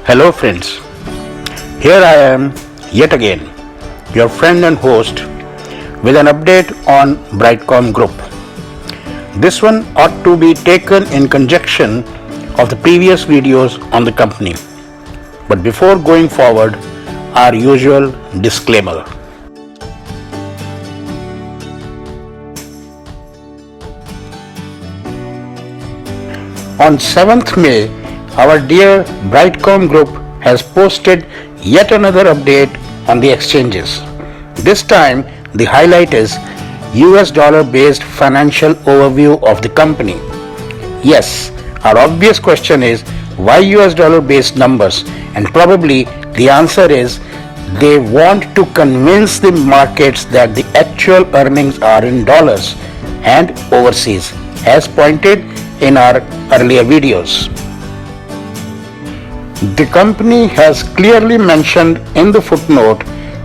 Hello friends, here I am yet again, your friend and host with an update on Brightcom Group. This one ought to be taken in conjunction of the previous videos on the company. But before going forward, our usual disclaimer. On 7th May, our dear Brightcom Group has posted yet another update on the exchanges. This time, the highlight is US dollar based financial overview of the company. Yes, our obvious question is why US dollar based numbers? And probably the answer is they want to convince the markets that the actual earnings are in dollars and overseas, as pointed in our earlier videos. The company has clearly mentioned in the footnote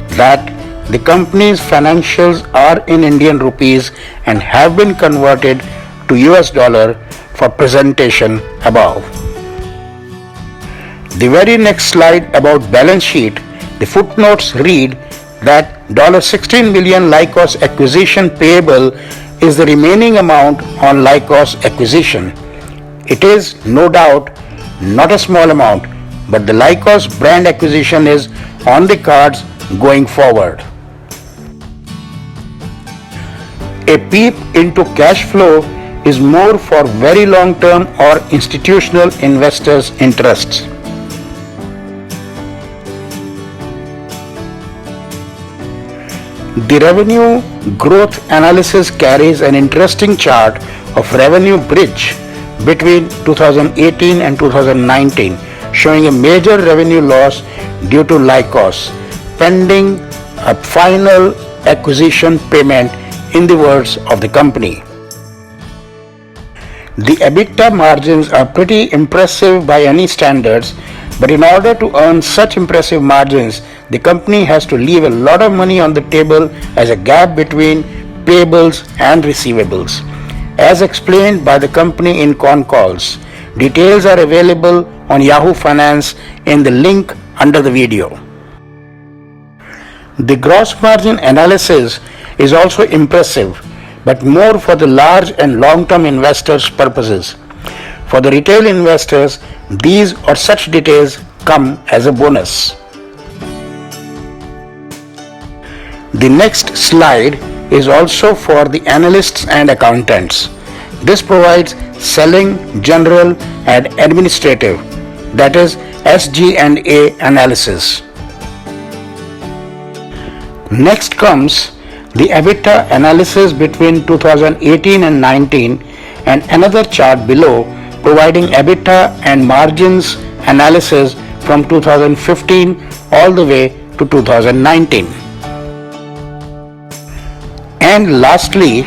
that the company's financials are in Indian rupees and have been converted to US dollar for presentation above. The very next slide about balance sheet, the footnotes read that $16 million Lycos acquisition payable is the remaining amount on Lycos acquisition. It is no doubt not a small amount, but the Lycos brand acquisition is on the cards going forward. A peep into cash flow is more for very long-term or institutional investors' interests. The revenue growth analysis carries an interesting chart of revenue bridge between 2018 and 2019, showing a major revenue loss due to Lycos, pending a final acquisition payment in the words of the company. The EBITDA margins are pretty impressive by any standards, but in order to earn such impressive margins, the company has to leave a lot of money on the table as a gap between payables and receivables. As explained by the company in con calls, details are available on Yahoo Finance in the link under the video. The gross margin analysis is also impressive, but more for the large and long-term investors' purposes. For the retail investors, these or such details come as a bonus. The next slide is also for the analysts and accountants. This provides selling, general and administrative, that is SG&A analysis. Next comes the EBITDA analysis between 2018 and 19 and another chart below providing EBITDA and margins analysis from 2015 all the way to 2019. And lastly,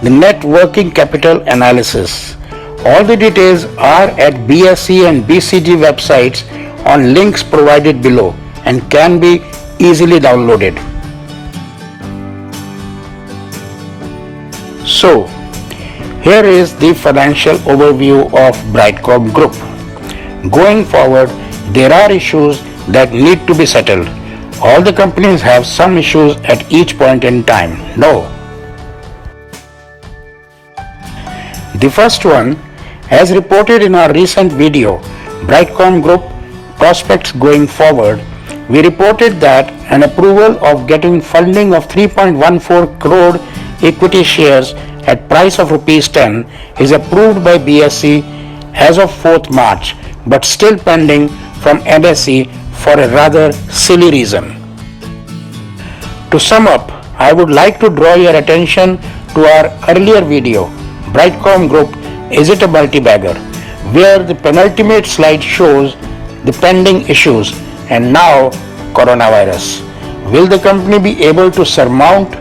the net working capital analysis. All the details are at BSE and BCG websites on links provided below and can be easily downloaded. So, here is the financial overview of Brightcom Group. Going forward, there are issues that need to be settled. All the companies have some issues at each point in time. No. The first one, as reported in our recent video, Brightcom Group prospects going forward, we reported that an approval of getting funding of 3.14 crore equity shares at price of Rs 10 is approved by BSE as of 4th March, but still pending from NSE for a rather silly reason. To sum up, I would like to draw your attention to our earlier video, Brightcom Group, Is It a Multi-Bagger?, where the penultimate slide shows the pending issues and now coronavirus. Will the company be able to surmount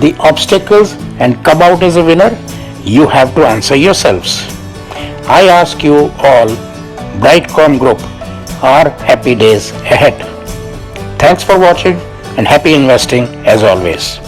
the obstacles and come out as a winner? You have to answer yourselves. I ask you all, Brightcom Group, are happy days ahead. Thanks for watching and happy investing as always.